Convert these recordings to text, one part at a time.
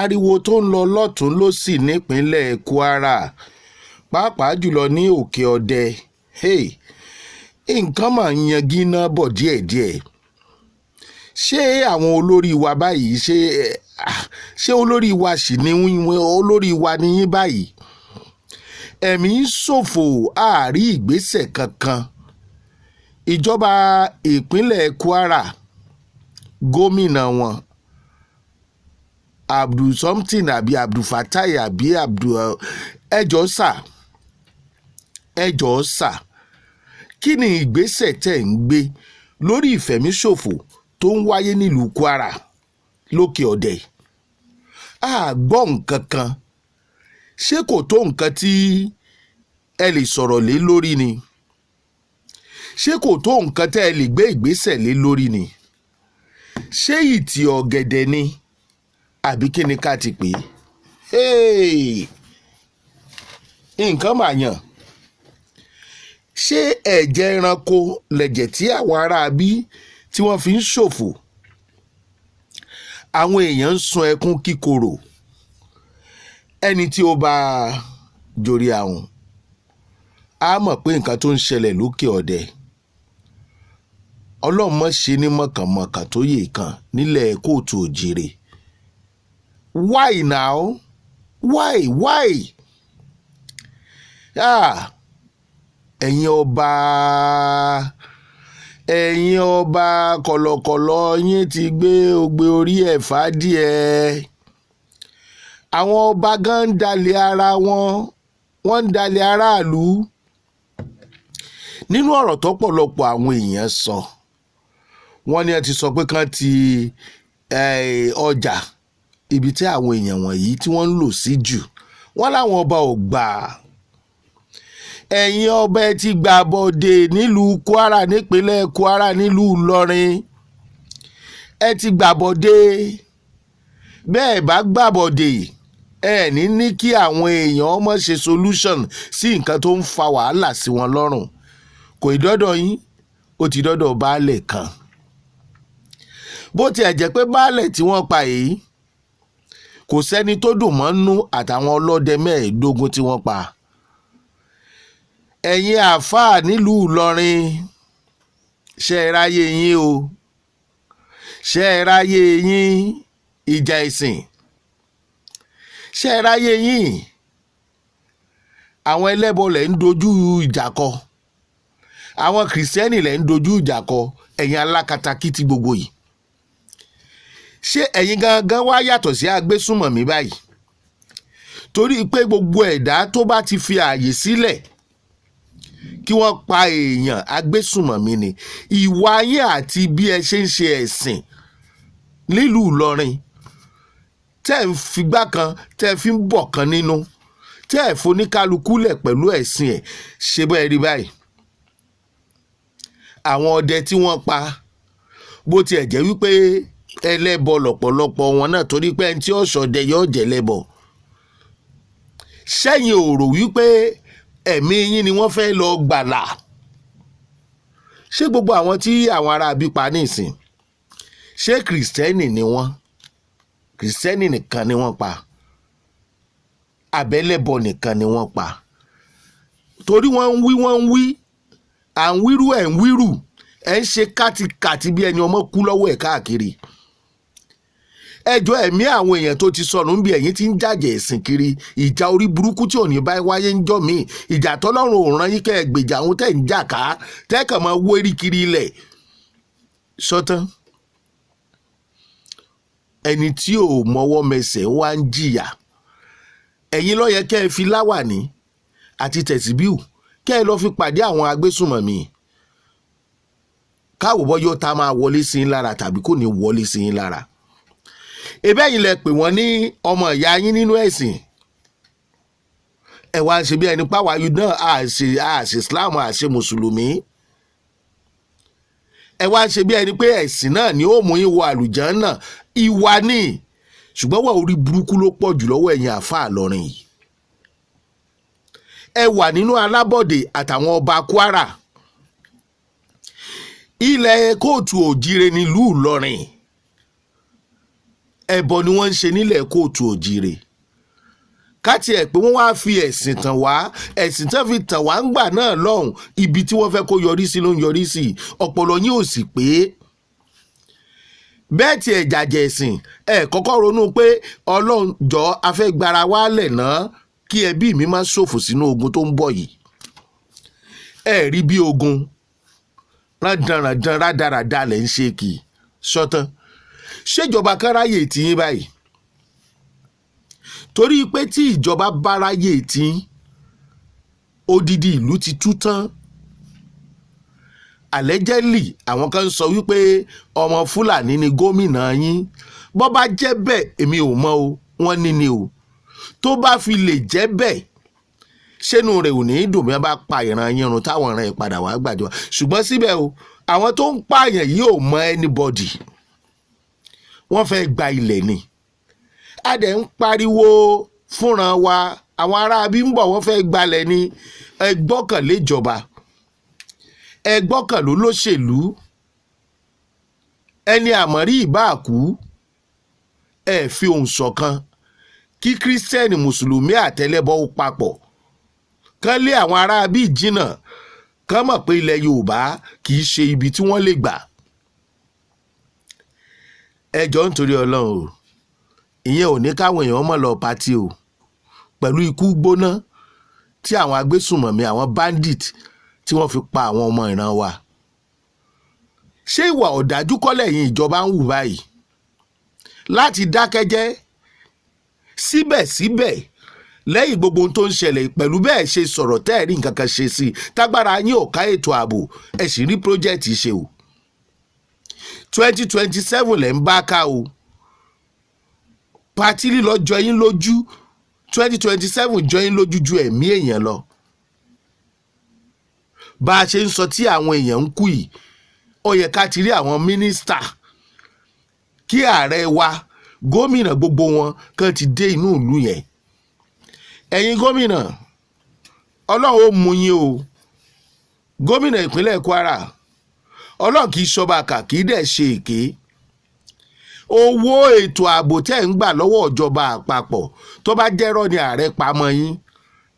ariwo tó ń lọ lọ́tún lósì nípínlẹ̀ Kwara pàápàá jùlọ ní òkè ọdẹ nǹkan máa ń yangi náà bọ̀ díẹ̀díẹ̀. Ṣé àwọn olórí wa báyìí ṣé olórí wa sì ni olórí wa ni yín báyìí? Ẹ̀mí ń ṣòfò àárí ìgbésẹ̀ kankan. Ìjọba ìpínlẹ̀ Kwara gómìnà wọn Abdul something àbí Abdul Fatai àbí Abdul ẹjọ́ sà kí ni ìgbésẹ̀ tẹ̀ ń gbé lórí ìfẹ̀míṣòfò tó ń wáyé nílùú Kwara lókè ọ̀dẹ? A gbọ́ nǹkan kan. Ṣé kò tó nǹkan tí ẹ lè sọ̀rọ̀ lé lórí ni? Ṣé kò tó nǹkan tẹ́ ẹ lè gbé ìgbésẹ̀ lé lórí ni? Ṣé ìtì ọ̀gẹ̀dẹ̀ ni àbí kí ni ká ti pè é? Nǹkan máa yàn. Ṣé ẹ̀jẹ̀ ẹranko lẹ̀jẹ̀ tí àwọn ará bí tí wọ́n fi ń ṣòfò? Àwọn èèyàn ń sun ẹkún kíkorò. Ẹni tí ó bá jorí ahun á mọ̀ pé nǹkan tó ń ṣẹlẹ̀ lókè ọ̀dẹ Ọlọ́run mọ̀ ṣe ní mọ̀kànmọ̀kàn tó yè kan nílẹ̀ kóòtù òjìrè. Why now? Why? Ẹ̀yin ọba kọ̀lọ̀kọ̀lọ̀ yín ti gbé ogbe orí ẹ̀ fàdíẹ̀. Àwọn ọba gan ń dalẹ̀ ara wọ́n ń dalẹ̀ aráàlú. Nínú ọ̀rọ̀ tó pọ̀lọpọ̀ àwọn èèyàn sọ, wọ́n ní ẹ ti sọ pé kán ti ọjà ibi tí àwọn èèyàn wọ̀nyí tí wọ́n ń lò sí jù, wọ́n láwọn ọba ò gbà. Ẹ̀yin ọba ẹ ti gbà bọ̀dé nílùú Kwara nípínlẹ̀ Kwara nílùú Ìlọrin. Ẹ ti gbà bọ̀dé. Bẹ́ẹ̀ bá gbà bọ̀dé ní kí àwọn èèyàn má ṣe solution sí nǹkan tó ń fa wàhálà sí wọn lọ́rùn. Kò ì dọ́dọ̀ yín, ó ti dọ́dọ̀ baálẹ̀ kan. Bó tiẹ̀ jẹ́ pé baálẹ̀ tí wọ́n pa yìí kò sẹ́ni tó dùn mọ́ nú àtàwọn ọlọ́dẹ 15 tí wọ́n pa. Ẹ̀yin àáfàá nílùú Ìlọrin, ṣe é ráyé yín o. Ṣe é ráyé yín ìjà ìsìn. Ṣe é ráyé yín àwọn ẹlẹ́bọ lẹ̀ ń dojú ìjà kọ. Àwọn kìrìsìtẹ́nì lẹ̀ ń dojú ìjà kọ. Ẹ̀yin alákatakítí gbogbo yìí. Ṣé ẹ̀yin gangan wá yàtọ̀ sí agbésùnmọ̀mí báyìí? Torí pé gbogbo ẹ̀dá tó bá ti fi ààyè sílẹ̀ kí wọ́n pa èèyàn agbésùnmọ̀mí ni. Ìwà yín àti bí ẹ ṣe ń ṣe ẹ̀sìn nílùú Ìlọrin tẹ́ ń figbá kan tẹ́ fi ń bọ̀ kan nínú tẹ́ ẹ̀ foníkálukú lẹ̀ pẹ̀lú ẹ̀sìn ẹ̀ ṣe bẹ́ẹ̀ rí báyìí. Àwọn ọdẹ tí wọ́n pa bó tiẹ̀ jẹ́ wípé ẹlẹ́bọ lọ̀pọ̀lọpọ̀ wọn náà torí pé ẹni tí ó ṣọdẹ yóò jẹ́ lẹ́bọ. Ṣẹ́yìn ò rò wípé ẹ̀mí yín ni wọ́n fẹ́ lọ gbàlà? Ṣé gbogbo àwọn tí àwọn ará bí pa nísìn ṣé kìrìsìtẹ́nì ni wọ́n? Kìrìsìtẹ́nì nìkan ni wọ́n pa? Àbẹ́lẹ́bọ nìkan ni wọ́n pa? Torí wọ́n ń wí à ń wírú ẹ̀ ń wírù ẹ̀ ń ṣe kátikàti bí ẹni ọmọ kú lọ́wọ́ ẹ̀ káàkiri. Ẹjọ́ ẹ̀mí àwọn èèyàn tó ti sọnù bí ẹ̀yin ti ń jàjẹ̀ ẹ̀sìn kiri. Ìjà orí burúkú tí ò ní bá wáyé ń jọ mí. Ìjà tọ́lọ́run ò rán yín kẹ́ ẹ gbèjà àwọn tẹ́ ń jà ká tẹ́ kàn máa wó erí kiri ilẹ̀. Sọ́tán ẹni tí ò mọwọ́ mẹsẹ̀ wá ń jìyà. Ẹ̀yin ló yẹ kẹ́ ẹ fi láwàní àti tẹ̀síbíù kẹ́ ẹ lọ fi pàdé àwọn agbésùnmọ̀mí. Káwọ̀ bọ́ yóò tá máa wọlé sí yín lára tàbí kò ní wọlé sí yín lára. Ebe yìí lẹ pè wọ́n ní ọmọ ìyá yín nínú ẹ̀sìn. Ẹ wá ń ṣe bí ẹni páwa yìí náà àṣe Islam àṣe Mùsùlùmí. Ẹ wá ń ṣe bí ẹni pé ẹ̀sìn náà ni ó mú yín wọ àlùjánnà. Ìwà ni ṣùgbọ́n wà orí burúkú ló pọ̀ jù lọ́wọ́ ẹ̀yin àáfàá Ìlọrin yìí. Ẹ wà nínú alábọ̀dé àtàwọn ọba Kwara. Ilẹ̀ kóòtù òjìrè nílùú Ìlọrin. ẹbọ ni wọ́n ń ṣe nílẹ̀ kóòtù òjìrè káti ẹ̀ pé wọ́n wá fi ẹ̀sìn tàn wá ẹ̀sìn tán fi tàn wá ń gbà náà lọ́hùn ibi tí wọ́n fẹ́ kó yọrí sí ló ń yọrí sí ọpọlọ yín ò sì pé bẹ́ẹ̀ tí ẹ̀ jàjẹ̀ ẹ̀sìn ẹ̀ kọ́kọ́ ronú pé ọlọ́run jọ afẹ́gbára wálẹ̀ náà kí ẹbí mi má ṣòfò sínú ogun tó ń bọ̀ yìí ẹ̀ rí bí ogun rándanràndan rádaràda lẹ̀ ń ṣe kì í sọ́tán ṣèjọba kan ráyè tìyín báyìí torí pé tí ìjọba bá ráyè tìyín odidi ìlú ti tú tán allegedly àwọn kan sọ wípé ọmọ Fúlàní ni gómìnà yín bó bá jẹ́ bẹ́ẹ̀ èmi ò mọ̀ o wọ́n ní ni o tó bá fi lè jẹ́ bẹ́ẹ̀ ṣẹ́nu rẹ̀ ò ní í dùn bí wọ́n bá pa ìran yín run táwọn ìran ẹ̀ padà wá gbàjọba ṣùgbọ́n síbẹ̀ o àwọn tó ń pààyàn yìí ò mọ anybody wọ́n fẹ́ gba ilẹ̀ ni a dẹ̀ ń pariwo fúnra wa àwọn aráabí ń bọ̀ wọ́n fẹ́ gbalẹ̀ ni ẹ gbọ́kànlé ìjọba ẹ gbọ́kànlé lóṣèlú ẹni àmọ́rí ìbáàkú ẹ fi ohùn ṣọ̀kan kí kírísítẹ́nì mùsùlùmí àtẹlẹ́bọ ó papọ̀ kán lé àwọn aráabí jìnnà kán mọ̀ pé ilẹ̀ Yorùbá kì í ṣe ibi tí wọ́n lè gbà ẹ jọ̀ọ́ nítorí Ọlọ́run o ìyẹn ò ní káwọn èèyàn mọ̀ lọ pátì o pẹ̀lú ikú gbóná tí àwọn agbésùnmọ̀mí àwọn bandit tí wọ́n fi pa àwọn ọmọ ìran wa ṣé ìwà ọ̀dájú kọ́lẹ̀ yìí ìjọba ń hù báyìí láti dákẹ́jẹ́ síbẹ̀síbẹ̀ lẹ́yìn gbogbo ohun tó ń ṣẹlẹ̀ pẹ̀lú bẹ́ẹ̀ ṣe sọ̀rọ̀ tẹ́ẹ̀rí nǹkan kan ṣe sí i tágbára yín ò ká ètò ààbò ẹ̀ sì rí project ṣe o 2027 lẹ́ ń bá ká o pàtí lílọ jọ yín lójú 2027 jọ yín lójú ju ẹ̀mí èèyàn lọ bá a ṣe ń sọ tí àwọn èèyàn ń kú yìí ó yẹ ká ti rí àwọn mínísítà kí ààrẹ wa gómìnà gbogbo wọn kan ti dé inú ìlú yẹn ẹ̀yin gómìnà ọlọ́run ó mú yín o gómìnà ìpínlẹ̀ Kwara ọlọ́run kì í ṣọba kà kì í dẹ̀ ṣe èké owó ètò ààbò tẹ́ ń gbà lọ́wọ́ ìjọba àpapọ̀ tó bá jẹ́rọ́ ni ààrẹ pamọ́ yín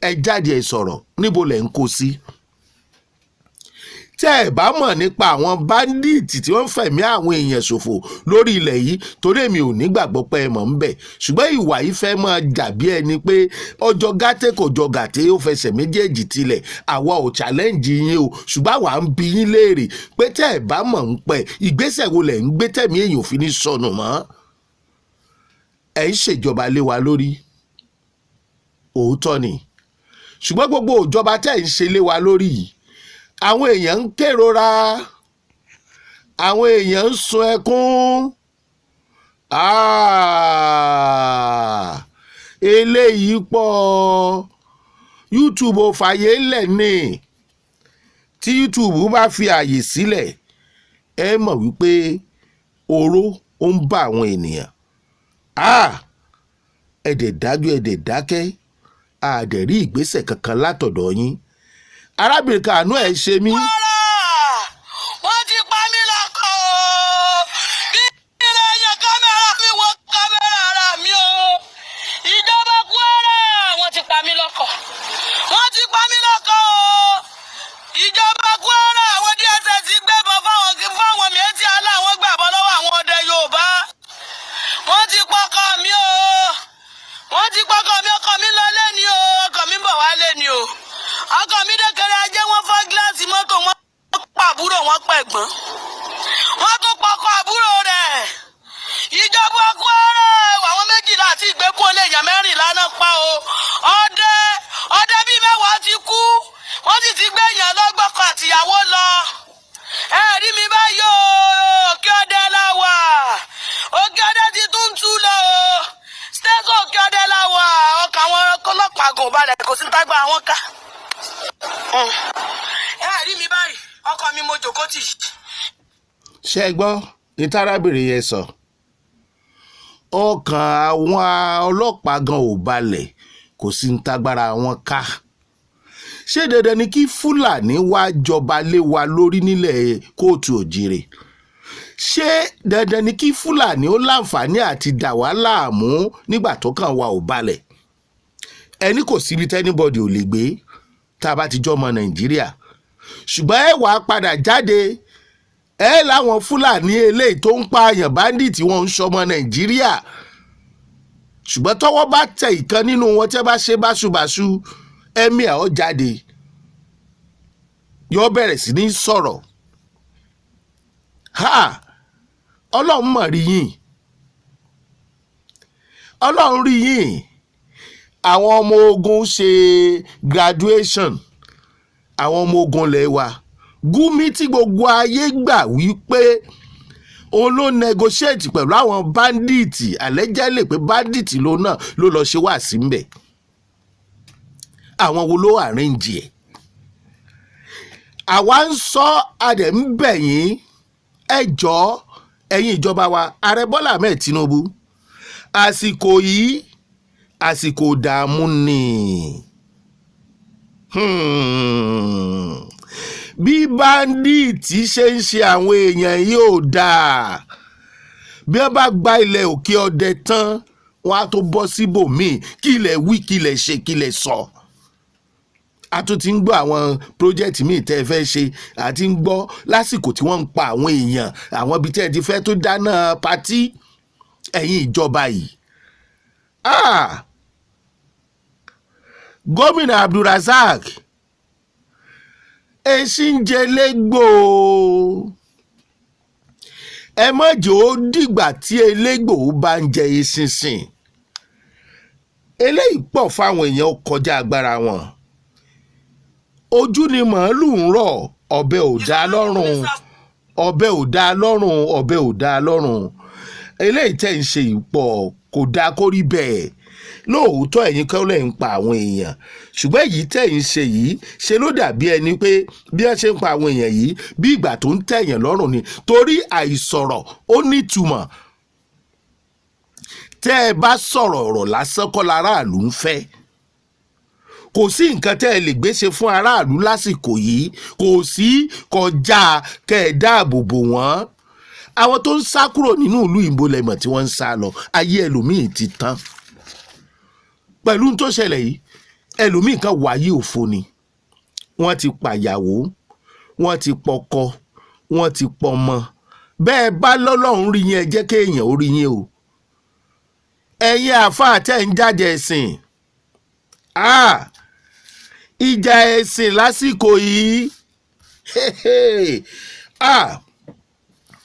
ẹ jáde ẹ sọ̀rọ̀ níbo lẹ̀ ń kó sí tẹ́ ẹ bá mọ̀ nípa àwọn báńdíìtì tí wọ́n ń fẹ̀mí àwọn èèyàn ṣòfò lórí ilẹ̀ yìí torí èmi ò nígbàgbọ́ pé ẹ mọ̀ ń bẹ̀ ṣùgbọ́n ìwà yìí fẹ́ máa dàbí ẹni pé ọjọ́ gàtẹ́ kò jọ gàtẹ́ ó fẹsẹ̀ méjèèjì tilẹ̀ àwa ò challenge yín o ṣùgbọ́n àwa ń bi yín léèrè pé tẹ́ ẹ bá mọ̀ ń pẹ́ ìgbésẹ̀ wo lẹ̀ ń gbé tẹ̀mí èèyàn ò fi ní sọnù mọ́ ẹ̀ ń ṣèjọba lé wa lórí òótọ́ ni ṣùgbọ́n gbogbo ìjọba tẹ́ ń ṣe lé wa lórí yìí àwọn èèyàn ń kérora àwọn èèyàn ń sun ẹkún eléyìí pọ̀ YouTube ò fàyè lẹ̀ ní tí YouTube bá fi àyè sílẹ̀ ẹ mọ̀ wípé oró ó ń bá àwọn ènìyàn ẹ̀dẹ̀ dájú ẹ̀dẹ̀ dákẹ́ àdẹ̀rí ìgbésẹ̀ kankan látọ̀dọ̀ yín arábìnrin kàánú ẹ̀ ṣe mí. wọ́n ti pa mí lọ́kọ̀ o bí ilé yẹn kámẹ́rà mi wo kámẹ́rà ara mi o ìjọba Kwara wọ́n ti pa mí lọ́kọ̀ wọ́n ti pa mí lọ́kọ̀ o ìjọba Kwara àwọn DSS gbẹ́bọ̀ fáwọn méjì aláwọ̀ gbàbọ̀ lọ́wọ́ àwọn ọdẹ Yorùbá wọ́n ti pọkọ mi o wọ́n ti pọkọ mi ọkọ mi lọ lé ni o ọkọ mi bọ̀ wá lé ni o ọkọ mi dẹkẹrẹ ajé wọn fọ́ gíláàsì mọ́tò wọn pa àbúrò wọn pa ẹ̀gbọ́n wọn tún pọkọ àbúrò rẹ̀ ìjọba Kwara àwọn méjìlá àti ìgbẹ́kùn olè èèyàn mẹ́rìnlá náà pa o ọdẹ bíi mẹ́wàá ti kú wọ́n sì ti gbé èèyàn lọ́gbọ́kọ àtìyàwó lọ ẹ rí mi báyìí o òkè ọdẹ la wà òkè ọdẹ ti tún tú lọ o stẹ́sọ̀ òkè ọdẹ la wà ọkọ̀ àwọn ọlọ́pàá gùn balẹ̀ kò sí ń tágbà àwọn ká ẹ rí mi báyìí ọkọ mi mo jòkó tì. ṣé ẹ gbọ́ ní tárábìnrin yẹn sọ ọkàn àwọn ọlọ́pàá gan ò balẹ̀ kò sí ń tágbára wọn ká ṣé dandan ni kí Fúlàní wá jọba lé wa lórí nílẹ̀ kóòtù òjìrè ṣé dandan ni kí Fúlàní ó láǹfààní àti dà wá láàmú nígbà tó kàn wá ò balẹ̀? Ẹni kò síbi tẹ́nibọ́dì ò lè gbé tá a bá ti jọmọ Nàìjíríà, ṣùgbọ́n ẹ wàá padà jáde ẹ láwọn Fúlàní eléyìí tó ń pààyàn báńdíìtì wọn ń ṣọmọ Nàìjíríà, ṣùgbọ́n tọ́wọ́ bá tẹ ìkan nínú wọn tẹ́ bá ṣe báṣubàṣu ẹ̀mí ẹ̀ ọ́ jáde yóò bẹ̀rẹ̀ sí ní sọ̀rọ̀. Ọlọ́run mọ̀ rí yín, Ọlọ́run rí yín. Àwọn ọmọ ogun ṣe graduation, àwọn ọmọ ogun lẹ̀ wa Gumi tí gbogbo ayé gbà wípé òun ló negotiate pẹ̀lú àwọn bandits, allegedly pé bandits ló náà ló lọ ṣe wá sí mbẹ̀. Àwọn wo ló arrange ẹ̀? Àwa ń sọ adẹ̀ ń bẹ̀ yín, ẹ jọ̀ọ́ ẹ̀yin ìjọba wa, Ààrẹ Bọ́lá Ahmed Tinubu, àsìkò yìí àsìkò dààmú ni. Bí báńdíìtì ṣe ń ṣe àwọn èèyàn yìí ò dáa. Bí wọ́n bá gba ilẹ̀ òkè ọdẹ tán wọ́n á tó bọ́ síbòmíì, kí ilẹ̀ wí, kí ilẹ̀ ṣe, kí ilẹ̀ sọ. A tún ti ń gbọ́ àwọn project míì tẹ́ ẹ fẹ́ ṣe, àti ń gbọ́ lásìkò tí wọ́n ń pa àwọn èèyàn, àwọn ibi tẹ́ ẹ ti fẹ́ tó dáná patí. Ẹ̀yin ìjọba yìí, Gómìnà Abdulrasaq, Esin jẹ légbò. Ẹ má jẹ́ ó dìgbà tí elégbò bá ń jẹ eṣinṣin. Eléyìí pọ̀ fáwọn èèyàn kọjá agbára wọn. Ojú ni màálù ń rọ̀, ọ̀bẹ ò dá lọ́rùn, ọ̀bẹ ò dá lọ́rùn, ọ̀bẹ ò dá lọ́rùn. Eléyìí tẹ́ ń ṣe ìpọ̀ kò dáa kó rí bẹ́ẹ̀. Lóòótọ́ ẹ̀yin kọ́ lẹ̀ ń pa àwọn èèyàn, ṣùgbọ́n èyí tẹ́ ń ṣe yìí ṣe ló dàbí ẹni pé bí wọ́n ṣe ń pa àwọn èèyàn yìí bí ìgbà tó ń tẹ̀yàn lọ́rùn ni, torí àìsọ̀rọ̀ ó nítumọ̀. Tẹ́ ẹ bá sọ̀rọ̀ ọ̀rọ̀ lásán kọ́ láràlú ń fẹ́. Kò sí nǹkan tẹ́ ẹ lè gbé ṣe fún aráàlú lásìkò yìí, kò sí kọjá kẹ́ ẹ dáàbò bò wọ́n. Àwọn tó ń sá kúrò nínú ìlú ìbólẹ̀mọ̀ tí wọ́n ń sá lọ, ayé ẹlòmíì ti tán. Pẹ̀lú tó ṣẹlẹ̀ yìí, ẹlòmíì kan wáyé òfo ni. Wọ́n ti pàyàwó, wọ́n ti pọkọ, wọ́n ti pọmọ. Bẹ́ẹ̀ bá lọ́lọ́run rí yín ẹ jẹ́ kéèyàn ó rí yín o. Ẹ̀yin àáfàá tẹ́ ń jáde ẹ̀sìn. Ìjà ẹ̀sìn lásìkò yìí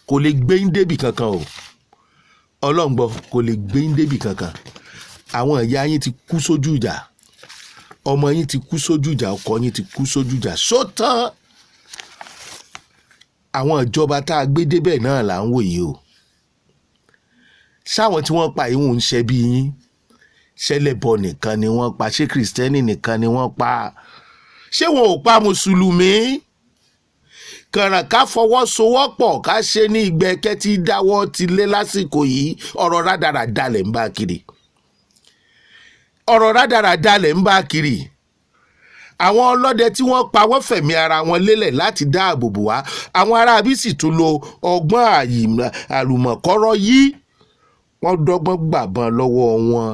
kò lè gbé yín débì kankan o. Ọlọ́run gbọ́, kò lè gbé yín débì kankan. Àwọn ìyá yín ti kú sójú ìjà, ọmọ yín ti kú sójú ìjà, ọkọ yín ti kú sójú ìjà. Sótán àwọn ìjọba tá a gbé débẹ̀ náà là ń wò yìí o. Ṣáwọn tí wọ́n pa ìhùn ń ṣe bí yín? Ṣẹlẹ̀bọ nìkan ni wọ́n pa? Ṣé Kìrìsìtẹ́nì nìkan ni wọ́n pa? Ṣé wọn ò pa Mùsùlùmí? Kàràn ká fọwọ́sowọ́pọ̀ ká ṣe ní ìgbẹ́kẹ́ tí dáwọ́ ti lé lásìkò yìí. Ọ̀rọ̀ rádaràda lẹ̀ ń bá kiri. Ọ̀rọ̀ rádaràda lẹ̀ ń bá kiri. Àwọn ọlọ́dẹ tí wọ́n pa wọ́n fẹ̀mí ara wọn lélẹ̀ láti dáàbò bò wá. Àwọn aráabí sì tún lo ọgbọ́n àlùmọ̀kọ́rọ́ yìí. Wọ́n dọ́gbọ́n gbàbọn lọ́wọ́ wọn.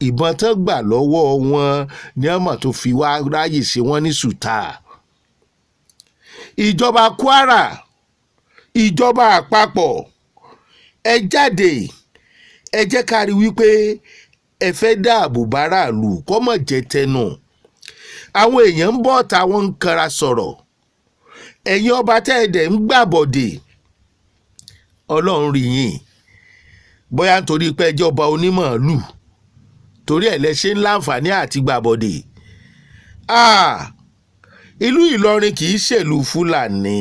Ìbọn tán gbà lọ́wọ́ wọn ní ọmọ tó fi wá ráyè ṣe wọ́n ní sùtà. Ìjọba Kwara, ìjọba àpapọ̀, ẹ jáde, ẹ jẹ́ ká rí wípé ẹ fẹ́ dáàbò báráàlú kó má jẹ́ tẹnu. Àwọn èèyàn ń bọ̀ táwọn ń kanra sọ̀rọ̀. Ẹ̀yin ọba tẹ́ ẹ dẹ̀ ń gbàbọ̀dè. Ọlọ́run rí yín. Bóyá nítorí pé ẹ jẹ́ ọba onímọ̀ọ́lù, torí ẹ̀ lẹ ṣe ń láǹfààní àti gbàbọ̀dè. Ìlú Ìlọrin kì í ṣèlú Fúlàní.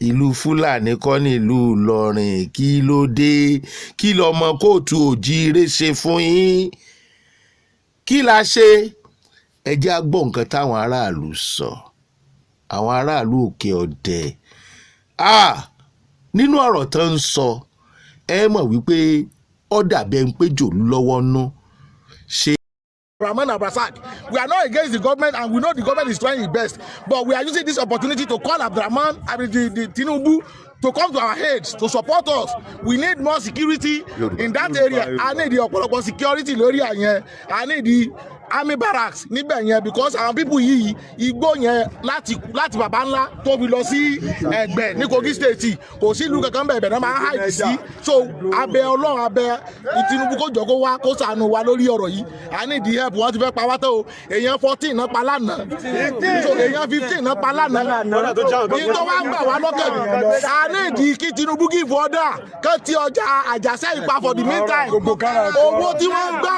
Ìlú Fúlàní kọ́ ní ìlú Ìlọrin. Kí ló dé? Kí lọmọ kóòtù òjíire ṣe fún yín? Kí la ṣe? Ẹ jẹ́ á gbọ́ nǹkan táwọn aráàlú sọ. Àwọn aráàlú òkè ọdẹ. Nínú ọ̀rọ̀ tó ń sọ, ẹ mọ̀ wípé ó dàbí ẹni pé jòlú lọ́wọ́ nú. Ṣé Rahman Abdulrasaq, we are not against the government and we know the government is trying its best, but we are using this opportunity to call Abdurrahman, the Tinubu, to come to our aid to support us. We need more security in that area. I need the ọ̀pọ̀lọpọ̀ security lórí àyẹn. I need the army barracks níbẹ̀ yẹn because àwọn people yìí igbó yẹn láti bàbá ńlá tó fi lọ sí Ẹ̀gbẹ́ ní Kogi state kò sí ìlú kankan bẹ́ẹ̀ náà máa hide sí. So abẹ Ọlọ́run abẹ Tinubu kó jọ kó wá kó ṣàánú wa lórí ọ̀rọ̀ yìí. I need the help wọ́n ti fẹ́ pa wá tó o èèyàn 14 náà pa lánàá so èèyàn 15 náà pa lánàá ní tó wá gbà wá lọ́kàn I need kí Tinubu give order kán ti ọjà Àjàṣẹ́ ìpa for the meantime owó tí wọ́n ń gbà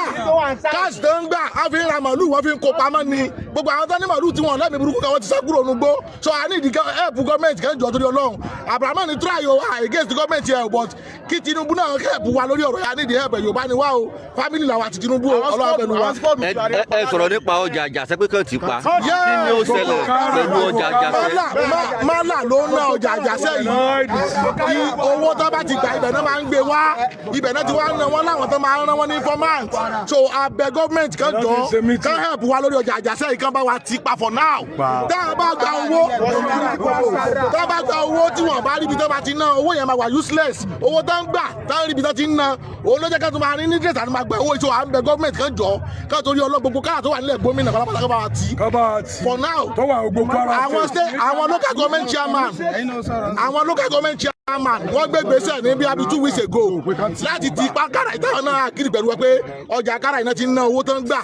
cash tó ń gbà á fi ra màlúù wọ́n fi ń kó pamọ́ ni gbogbo àwọn tó ní màlúù tí wọ́n lẹ́mìí burúkú kan wọ́n ti sá kúrò nugbó so I need the help government kan jọ torí Ọlọ́run Abraham ni try o against the government here but kí Tinubu náà help wa lórí ọ̀rọ̀ I need the help Yorùbá ni wá o family làwọn àti Tinubu Ọlọ́run pẹ̀lú wa. ẹ sọ̀rọ̀ nípa ọjà Àjàṣẹ́ pé kàn ti pa kí ni ó ṣẹlẹ̀ pẹ̀lú ọjà Àjàṣẹ́. mọ́là ló ń ná ọjà Àjàṣẹ́ yìí owó tó bá ti gbà ibẹ̀ náà máa ń gbé wá ibẹ̀ náà ti wá ná wọn láwọn tó máa ń rán wọn ní informant so abẹ gọ́ọ̀mẹ̀ntì kan jọ kan help wa lórí ọjà Àjàṣẹ́ yìí kan bá wa ti pa for now tá a bá gba owó tí wọ́n bá ríbi tó bá ti ná owó yẹn máa wà useless owó tó ń gbà tá a ríbi tó ti ń ná òun ló jẹ́ ká tó máa ní nídìí àti máa gba owó ìṣòwò à ń bẹ gọ́ọ̀mẹ̀ntì kan jọ ká torí gbogbo káà tó wà nílẹ̀ gómìnà pátápátá ká bá wa tì for now àwọn local government chairman wọ́n gbé gbèsè ní bí abi 2 weeks ago láti ti pa kára ìtàn náà kiri pẹ̀lú pé ọjà kára iná ti ń ná owó tó ń gbà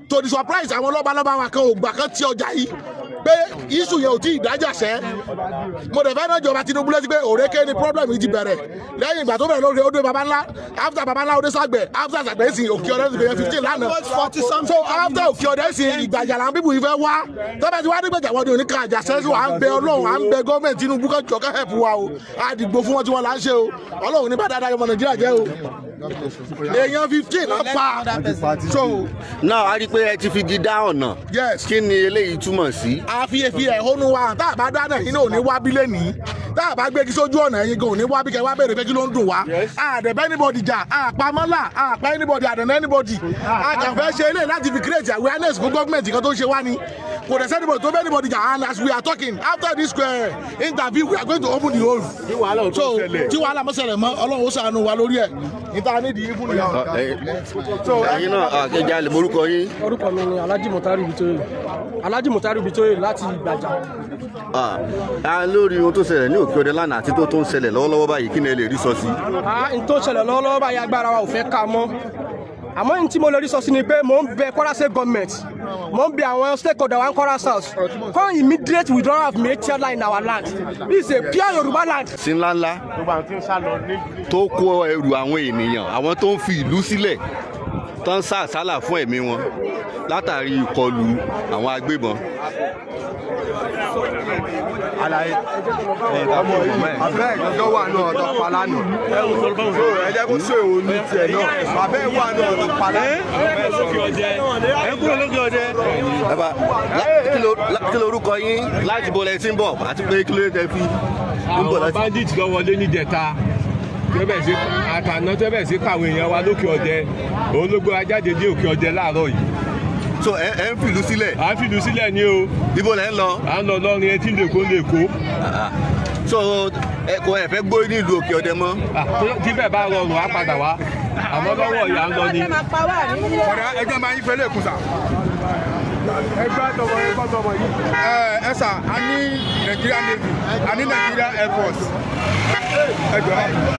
to the surprise àwọn lọ́balọ́ba wa kan ò gbà kan ti ọjà yìí pé issue yẹn ò tí ì dájàṣẹ́ mo dẹ̀ fẹ́ náà jọba Tinubu létí pé òrékè ni problem yìí ti bẹ̀rẹ̀ lẹ́yìn ìgbà tó bẹ̀rẹ̀ lórí odò baba ńlá after baba ńlá odò sàgbẹ̀ after sàgbẹ̀ ìsìn òkè ọ̀dẹ́ ti bẹ̀rẹ̀ 15 lánàá so after òkè ọ̀dẹ́ ìsìn ìgbàjà làwọn bíbù yìí fẹ́ wá tọ́bẹ̀ tí wàá ní gbẹ̀jà wọ́n ní oníkà Àjàṣẹ́ so à ń bẹ Ọlọ́run à ń bẹ gọ́ọ̀mẹ̀ntì Tinubu kan jọ ká help wa o àdìgbò fún wọn tí wọ́n là ń ṣe o Ọlọ́run ní bá dáadáa ọmọ Nàìjíríà jẹ́ o èèyàn 15 náà pa so. náà a rí i pé ẹ ti fi di dá ọ̀nà kí ni eléyìí túmọ̀ sí. àfiyèfi ẹ̀hónú wa tá a bá dáná yín náà ò ní wá bí lẹ́nìí tá a bá gbégi sójú ọ̀nà yín gan ò ní wá bí kẹ́ wá béèrè pé kí ló ń dùn wá àdẹ̀bẹ́ anybody jà àpamọ́là àpá anybody àdẹ̀nà anybody àkànfẹ́ ṣe eléyìí láti fi create awareness fún gọ́ọ̀mẹ̀ntì kan tó ń ṣe wá ni kò dẹ̀ sẹ́ni tó bẹ́ẹ̀ anybody jà and as we are talking after this interview we are going to open the hole so tí wàhálà mọ́sẹ̀lẹ̀ mọ́ Ọlọ́run ó ṣàánú wa lórí ẹ̀ níta nídìí fún ìyá. ẹ̀yin náà àkẹjà lè morúkọ yín. orúkọ mi ni Alhaji Mutari Bitoye láti Ìgbàjà. lórí ohun tó ṣẹlẹ̀ ní Òkè Ọdẹ lánàá àti tó ń ṣẹlẹ̀ lọ́wọ́lọ́wọ́ báyìí kí ni ẹ lè rí sọ sí. n tó ṣẹlẹ̀ lọ́wọ́lọ́wọ́ báyìí agbára wa ò fẹ́ ká mọ́ àmọ́ ní tí mo lè rí sọ sí ni pé mò ń bẹ Kwara State government mò ń bẹ àwọn stakeholder wa ń Kwara South come immediate withdrawal of military line in our land this is a pure Yorùbá land. sí ńláńlá tó kó ẹrù àwọn ènìyàn àwọn tó ń fi ìlú sílẹ̀ tó ń sá àsálà fún ẹ̀mí wọn látàrí ìkọlù àwọn agbébọn. alaye ọmọ yìí abẹ́ ìgbọ́dọ̀ wà náà ọ̀dọ̀ palánù ẹ jẹ́ kó ṣe òun ní tiẹ̀ náà abẹ́ wà náà ọ̀dọ̀ palánù. ẹ kúrò lókè ọdẹ. kí lorúkọ yín láti bọ̀ lẹ́sìn bọ̀ àti pé kí ló dé fi ń bọ̀ láti. bandit lọ wọlé níjẹta tẹ́bẹ̀ sí àtàná tẹ́bẹ̀ sí pàwọn èèyàn wa lókè ọdẹ òun ló gbé wa jáde dé Òkè Ọdẹ láàárọ̀ yìí. so ẹ ń fìlú sílẹ̀. à ń fìlú sílẹ̀ ni o. ibo lẹ ń lọ. à ń lọ lọrin etí lèkó. so ẹ kò ẹ fẹ́ gbóyè ní ìlú Òkè Ọdẹ mọ́. tí bẹ́ẹ̀ bá rọrùn á padà wá àmọ́ lọ́wọ́ ìyá ń lọ ni. ọ̀rẹ́ ẹgbẹ́ máa ń fẹ́ lè kú sa. ẹgbẹ́ tọmọ yìí. ẹ sà a ní Nigeria Navy a ní Nigeria Air Force. ẹ jọ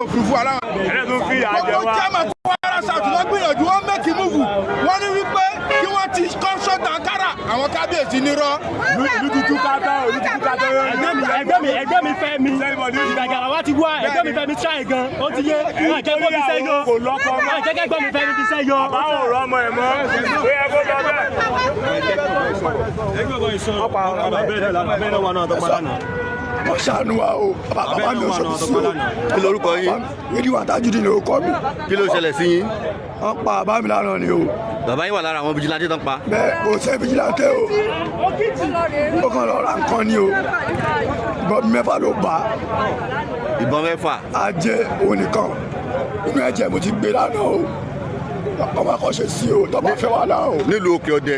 òfurufú aláwọ̀. ẹlẹ́dùn fi àjẹ wa. gbogbo Kwara South ló gbìyànjú wọn mẹ́kì múvù wọ́n ní wípé kí wọ́n ti kọ́ńsọ̀ Ankara àwọn kábíyèsí nírọ́. olùdúdú kátó. ẹgbẹ́ mi fẹ́ mi ìgbàgàrà wa ti wá ẹgbẹ́ mi fẹ́ mi tíráì gan ó ti yé àjẹgbọ́n mi fẹ́ yọ àjẹgbọ́n mi fẹ́ mi ti sẹ́ yọ. báwo rọ ọmọ ẹ mọ ó yẹ kó lọ bẹ́ẹ̀. ẹgbẹ́ bọ̀ ìṣàn abẹ́rẹ́ náà wà náà tọ́pọ̀ lánàá. wọ́n ṣàánú wa o bàbá mi ò sọ sí o. kí lorúkọ yín. ìdí wa Tajudeen ní orúkọ mi. kí ló ṣẹlẹ̀ sí yín. wọ́n pa bàbá mi lánàá ni o. bàbá yín wà lára àwọn fìjìláńtì tán pa. bẹ́ẹ̀ kò sẹ́ fìjìláńtì o. ó kàn lọ ra nǹkan ni o. ìbọn mẹ́fà ló bá. ìbọn mẹ́fà. ajé òun nìkan inú ẹ̀jẹ̀ mo ti gbé lánàá o. ọmọ akọ́ṣe sí o tọ́ bá fẹ́ wà náà o. nílùú Òkè Ọdẹ.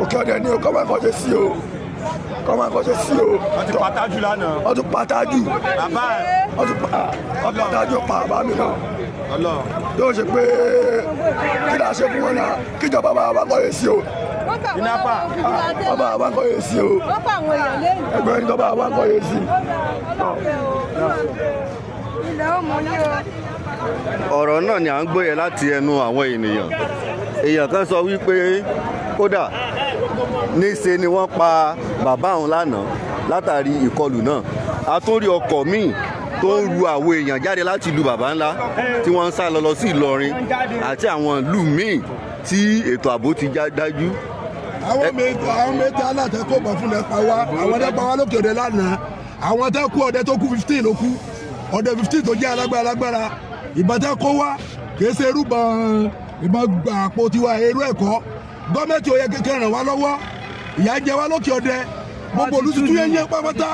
Òkè Ọdẹ ni o kọ́ máa kọ́ṣe sí o. kọ́ máa kọ́ ṣe sí o. wọ́n ti pàtàjù lánàá. wọ́n tún pàtàjù. bàbá ẹ̀. wọ́n pàtàjù pa bàbá mi náà. yóò ṣe pé kí ni a ṣe fún wọn náà kíjọba bá kọ́ yẹ sí o. ìnápa. bàbá bá kọ́ yẹ sí o. ẹgbẹ́ ìjọba bá kọ́ yẹ sí. ọ̀rọ̀ náà ni à ń gbóyè láti ẹnu àwọn èèyàn kan sọ wípé kódà níṣe ni wọ́n pa bàbá òun lánàá látàrí ìkọlù náà a tún rí ọkọ̀ míì tó ń ru àwọn èèyàn jáde láti ìlú bàbá ńlá tí wọ́n ń sá lọ sí Ìlọrin àti àwọn ìlú míì tí ètò ààbò ti dájú. àwọn méjì alátẹ́kọ̀ọ́ bọ̀ fún lẹ́pa wa àwọn lẹ́pa wa lókè òde lánàá àwọn tẹ́ kú ọdẹ tó kú 15 ló kú ọdẹ 15 tó jẹ́ alágbára ìbọn tẹ́ kó wá kìí ṣe irúbọn ìbọn gbà àpò tiwa èrú ẹ̀kọ́ gọ́ọ̀mẹ̀ntì ó yẹ kékeré ràn wá lọ́wọ́ ìyà jẹ wá lókè ọdẹ gbogbo olùtútù yẹn yẹn pápátá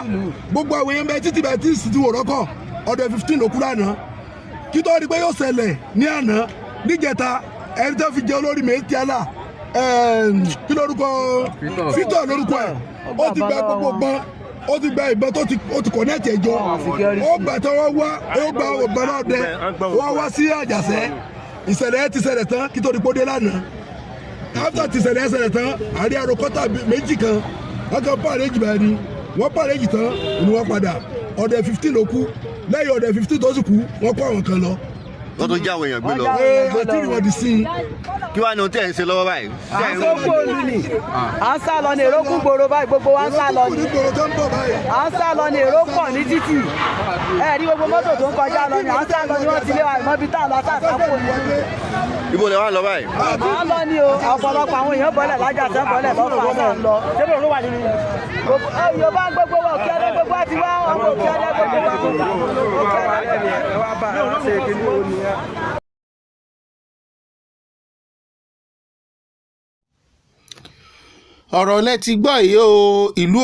gbogbo àwọn èèyàn bẹ títí bẹ tí sì ti wò rọ́kọ̀ ọdẹ 15 ló kú lánàá kí tó rí pé yóò ṣẹlẹ̀ ní àná níjẹta ẹni tó fi jẹ olórí méjì àlà kí lórúkọ fítọ̀ lórúkọ ẹ̀ ó ti gba gbogbo gbọ́n ó ti gba ìbọn ó ti kọ̀nẹ́ẹ̀tì ẹ̀jọ́ ó gbà tí wọ́n wá ó gba ọ̀gbọ́n náà dẹ wọ́n wá sí Àjàṣẹ́ ìṣẹ̀lẹ̀ ti ṣẹlẹ̀ tán kí tó rí pódé lánàá after ti ṣẹlẹ̀ tán àrí àròkọ́tà méjì kan wọ́n kàn pàrẹ́jì báyìí ni wọ́n pàrẹ́jì tán ni wọ́n padà ọdẹ 15 ló kú lẹ́yìn ọdẹ 15 tó sì kú wọ́n kó àwọn kan lọ. wọ́n tún já àwọn èèyàn gbé lọ. àti ìwọ̀dì sí i. kí wàá ní ohun tí ẹ̀ ń ṣe lọ́wọ́ báyìí. à ń sókò olú ni à ń sá lọ ní èrò kún gbòòrò báyìí gbogbo wa ń sá lọ ní. à ń sá lọ ní èrò pọ̀ ní títì ẹ rí gbogbo mọ́tò tó ń kọjá lọ ní à ń sá lọ ní wọ́n ti lé wa ìmọ̀ bí tá à lọ sá sápò ní. ibo lè wá lọ báyìí. à ń lọ ní o ọ̀pọ̀lọpọ̀ àwọn èèyàn bọ́lẹ̀ lájàṣẹ́ bọ́lẹ̀ lọ́fà náà lọ. débò ló wà nínú yorùbá gbogbo wa òkè ọdẹ gbogbo àti wá ọmọ òkè ọdẹ gbogbo wa. ọ̀rọ̀ lẹ ti gbọ́ yìí o ìlú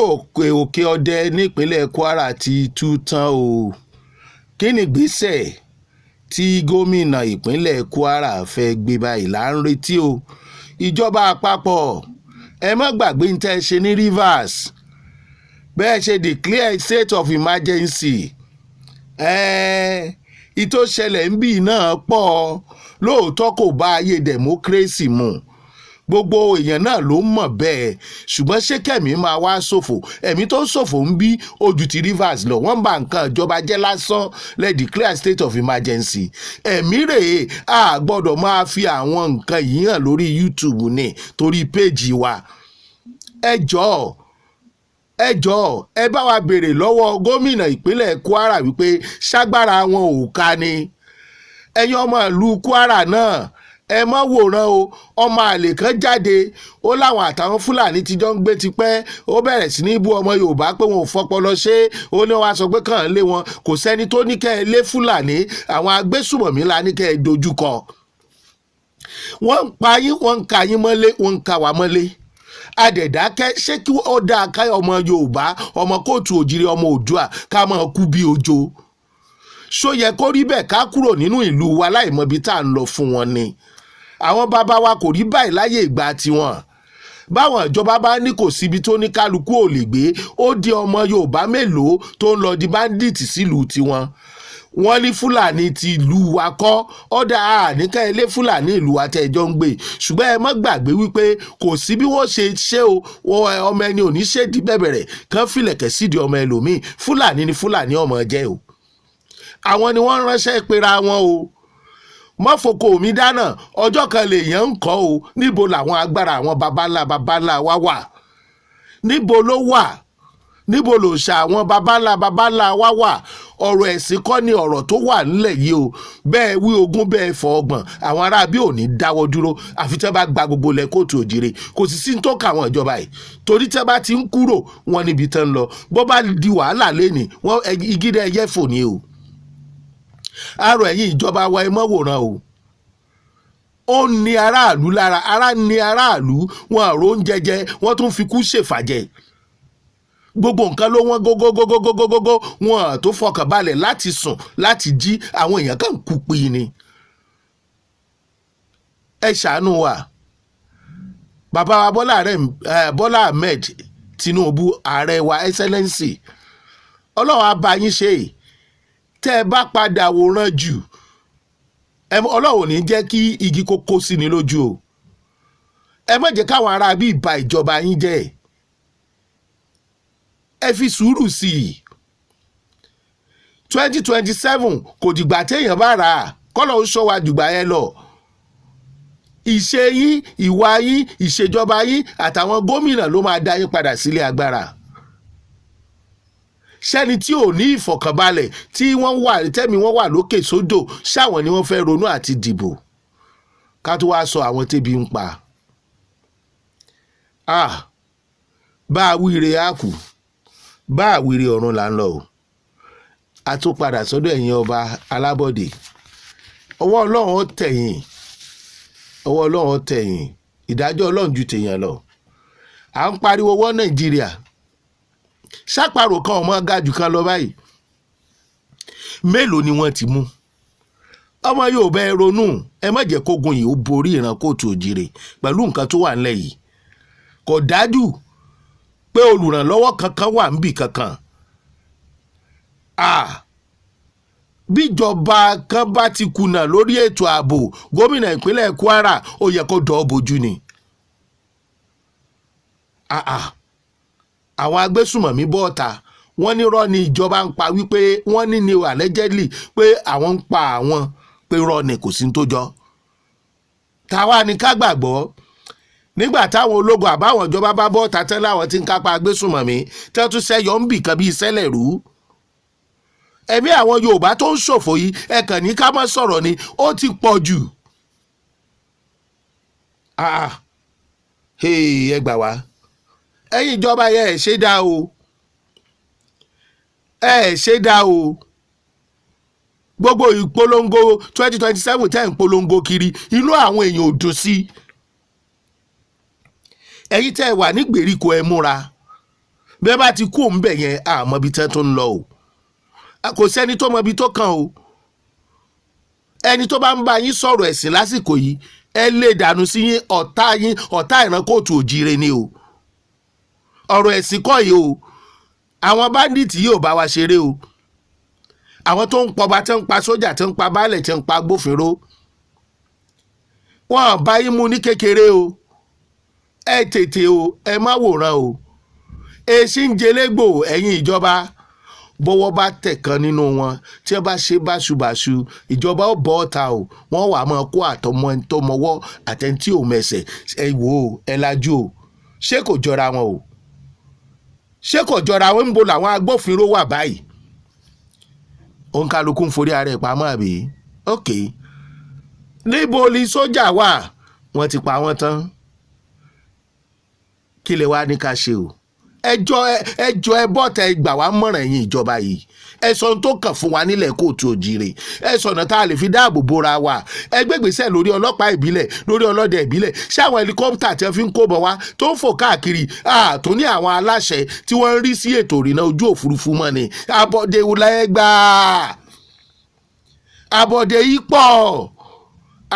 òkè ọdẹ nípínlẹ̀ Kwara ti tú tán o kí ni ìgbésẹ̀ tí gómìnà ìpínlẹ̀ Kwara fẹ́ gbé báyìí là ń retí o ìjọba àpapọ̀ ẹ má gbàgbé ní tẹ́ ẹ ṣe ní Rivers bẹ́ẹ̀ ṣe declare state of emergency ìtò ṣẹlẹ̀ ń bì náà pọ̀ lóòótọ́ kò bá ayé democracy mu gbogbo èèyàn náà ló mọ̀ bẹ́ẹ̀ ṣùgbọ́n ṣé kẹ́mi máa wá ṣòfò ẹ̀mí tó ń ṣòfò ń bí ojú ti Rivers lọ wọ́n bá nǹkan ìjọba jẹ́ lásán lẹ́ declare state of emergency ẹ̀mí rèé a gbọ́dọ̀ máa fi àwọn nǹkan yìí hàn lórí YouTube ní torí péèjì wa ẹ jọ̀ọ́ ẹ bá wa béèrè lọ́wọ́ gómìnà ìpínlẹ̀ Kwara wípé ṣágbára wọn ò ká ni ẹ̀yin ọmọ ìlú Kwara náà ẹ mọ́ wòran o ọmọ àlè kan jáde ó láwọn àtàwọn Fúlàní ti jọ ń gbé tipẹ́ ó bẹ̀rẹ̀ sí ní bú ọmọ Yorùbá pé wọn ò fọpọlọ ṣe ó ní wàá sọ pé kàn án lé wọn kò sẹ́ni tó ní kẹ́ ẹ lé Fúlàní àwọn agbésùmọ̀mí la ní kẹ́ ẹ dojúkọ wọ́n ń pa yín wọ́n ń ka yín mọ́lé wọ́n ń ka wá mọ́lé adẹ̀dákẹ́ ṣé kí ó dáa ká ọmọ Yorùbá ọmọ kóòtù òjìrì ọmọ Oòduà ká máa kú bí ojo ṣó yẹ kó rí bẹ́ẹ̀ ká kúrò nínú ìlú wa láì mọ ibi tá à ń lọ fún wọn ni àwọn bàbá wa kò rí báyìí láyé ìgbà tiwọn báwọn ìjọba bá ní kò síbi tó ní kálukú ò lè gbé ó di ọmọ Yorùbá mélòó tó ń lọ di báńdíìtì sílùú tiwọn wọ́n ní Fúlàní ti ìlú wa kọ́ ọ̀dà àníkà ilé Fúlàní ìlú wa tẹ́ ẹjọ́ ń gbé ṣùgbọ́n ẹ má gbàgbé wípé kò sí bí wọ́n ṣe ṣe o ọmọ ẹni ò ní ṣèdí bẹ̀bẹ̀rẹ̀ kán filẹ̀kẹ̀ sídìí ọmọ ẹlòmíì Fúlàní ni Fúlàní ọmọ jẹ́ o àwọn ni wọ́n ránṣẹ́ pera wọn o mọ́fokò mi dáná ọjọ́ kan lèèyàn ń kọ́ o níbo làwọn agbára àwọn babańlá wa wà níbo ló wà níbo ló ṣà àwọn babańlá wa wà ọ̀rọ̀ ẹ̀sìn kọ́ ni ọ̀rọ̀ tó wà nílẹ̀ yìí o bẹ́ẹ̀ wí ogún bẹ́ẹ̀ fọ ọgbọ̀n àwọn ará bí ò ní dáwọ́ dúró àfi tẹ́ bá gba gbogbo lẹ̀ kóòtù òjìrè kò sì sí tó kà àwọn ìjọba yìí torí tẹ́ bá ti ń kúrò wọn níbi tán lọ bó bá di wàhálà lẹ́nìí wọn igídẹ́ ẹyẹ fò ní o àrò ẹ̀yìn ìjọba wa ẹ mọ́ wòran o ó ní aráàlú lára ara ní aráàlú wọn àrò oúnjẹ jẹ wọn tún fi kú ṣèfàjẹ gbogbo nǹkan ló wọ́n gógógógógógógó wọn tó fọkàn balẹ̀ láti sùn láti jí àwọn èèyàn kan kú pín ni ẹ ṣàánú wa bàbá wa Bọ́lá Ahmed Tinubu ààrẹ wa excellency ọlọ́run á bá yín ṣe tẹ́ ẹ bá padà wòran jù ọlọ́run ò ní jẹ́ kí igi kókó sí ni lójú o ẹ má jẹ́ káwọn ará bí ìbá ìjọba yín jẹ́ ẹ fi sùúrù sí i 2027 kò dìgbà téèyàn bá rà á kọ́lọ̀ ó ṣọ́ wa dùgbà yẹn lọ ìṣe yín ìwà yín ìṣèjọba yín àtàwọn gómìnà ló máa dá yín padà sílé agbára ṣẹ́ni tí ò ní ìfọ̀kànbalẹ̀ tí wọ́n wà tẹ́mi wọ́n wà lókè sódò ṣáwọn ni wọ́n fẹ́ ronú àti dìbò ká tó wá sọ àwọn tẹ́bi ń pa bá a wíire á kù bá a wíire ọ̀run là ń lọ o a tún padà sọ́dọ̀ ẹ̀yin ọba alábọ̀dé ọwọ́ ọlọ́run ó tẹ̀yìn ọwọ́ ọlọ́run ó tẹ̀yìn ìdájọ́ ọlọ́run ju tèèyàn lọ à ń pariwo wọ́ Nàìjíríà ṣàpàrò kan ọmọ gàjù kan lọ báyìí mélòó ni wọ́n ti mú ọmọ Yorùbá ẹ ronú ẹ má jẹ́ kógun yìí ó borí ìran kóòtù òjìrè pẹ̀lú nǹkan tó wà nílẹ̀ yìí kò dájú pé olùrànlọ́wọ́ kankan wà níbì kankan bíjọba kan bá ti kùnà lórí ètò ààbò gómìnà ìpínlẹ̀ Kwara ó yẹ kó dọ̀ ọ́ bójú ni àwọn agbésùmọ̀mí bọ́ọ̀ta wọ́n ní rọ́ ni ìjọba ń pa wípé wọ́n ní ni allegedly pé àwọn ń pa àwọn pé rọ́ ni kò sí tó jọ táwa ni ká gbàgbọ́ nígbà táwọn ológun àbáwọn ìjọba bá bọ́ọ̀ta tán láwọn tí ń kápá agbésùmọ̀mí tí wọ́n tún ṣẹ́yọ ń bì kan bíi sẹ́lẹ̀ rú ẹ̀mí àwọn Yorùbá tó ń ṣòfò yìí ẹ̀kàn ní ká má sọ̀rọ̀ ni ó ti pọ̀ jù ẹ gbà wá ẹ̀yin ìjọba yẹn ẹ̀ ṣe dá o ẹ̀ ṣe dá o gbogbo ìpolongo 2027 tẹ́ ń polongo kiri inú àwọn èèyàn ò dùn sí ẹ̀yin tẹ́ ẹ wà ní gbèríko ẹ múra bẹ́ẹ̀ bá ti kú òun bẹ̀ yẹn àmọ́ ibi tẹ́ tó ń lọ o kò sẹ́ni tó mọ ibi tó kàn o ẹni tó bá ń bá yín sọ̀rọ̀ ẹ̀sìn lásìkò yìí ẹ lè dànù sí yín ọ̀tá ìran kóòtù òjìire ni o ọ̀rọ̀ ẹ̀sìn kọ́ yìí o àwọn báńdíìtì yìí ò bá wa ṣeré o àwọn tó ń pọba tó ń pa sójà tó ń pa baálẹ̀ tó ń pa agbófinró wọn bá yín mú ní kékeré o ẹ tètè o ẹ má wòran o èsì ń jelégbò ẹ̀yin ìjọba bọ́wọ́ bá tẹ̀kan nínú wọn tí wọ́n bá ṣe báṣubàṣu ìjọba ó bọ́ ọ̀ta o wọ́n wà máa kó àtọmọ ẹni tó mọwọ́ àtẹ̀ntì ò mẹsẹ̀ ẹ wò ó ẹ lajú o ṣé kò jọra wọn o ṣé kò jọra wọn ń bo làwọn agbófinró wà báyìí òǹkàlùkù ń forí ara ẹ̀ pamọ́ àbí ok níbo ni sójà wà wọ́n ti pa wọ́n tán kí lè wá ní ká ṣe o ẹjọ́ ẹ bọ́ta ẹ gbà wá mọ̀ràn ẹ̀yin ìjọba yìí ẹ sọ ohun tó kàn fún wa nílẹ̀ kóòtù òjìrè ẹ sọ̀nà tá a lè fi dáàbò bora wa ẹ gbégbèsè lórí ọlọ́pàá ìbílẹ̀ lórí ọlọ́dẹ ìbílẹ̀ ṣé àwọn helicopter tí wọ́n fi ń kó bọ̀ wá tó ń fò káàkiri tó ní àwọn aláṣẹ tí wọ́n ń rí sí ètò ìrìnnà ojú òfurufú mọ́ ni àbọ̀dé wùlẹ́gbà àbọ̀dé yìí pọ̀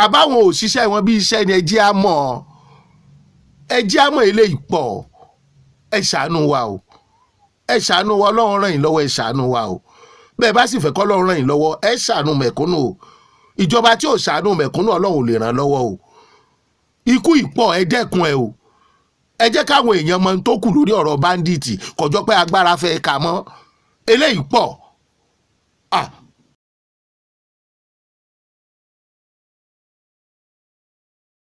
àbáwọn òṣìṣẹ́ wọn bí iṣẹ́ ni ẹjẹ́ àmọ́ eléyìí pọ̀ ẹ ṣàánú wa o ẹ ṣàánú wa ọlọ́run ràn yín lọ́wọ́ ẹ ṣàánú wa o bẹ́ẹ̀ bá sì fẹ́ kọ́ ọlọ́run ràn yín lọ́wọ́ ẹ ṣàánú mẹ̀kúnnù o ìjọba tí ò ṣàánú mẹ̀kúnnù ọlọ́run ò lè ràn lọ́wọ́ o ikú ìpọ̀ ẹ dẹ́kun ẹ o ẹ jẹ́ káwọn èèyàn mọ tó kù lórí ọ̀rọ̀ báńdíìtì kọjọ́ pé agbára fẹ́ ka mọ́ eléyìí pọ̀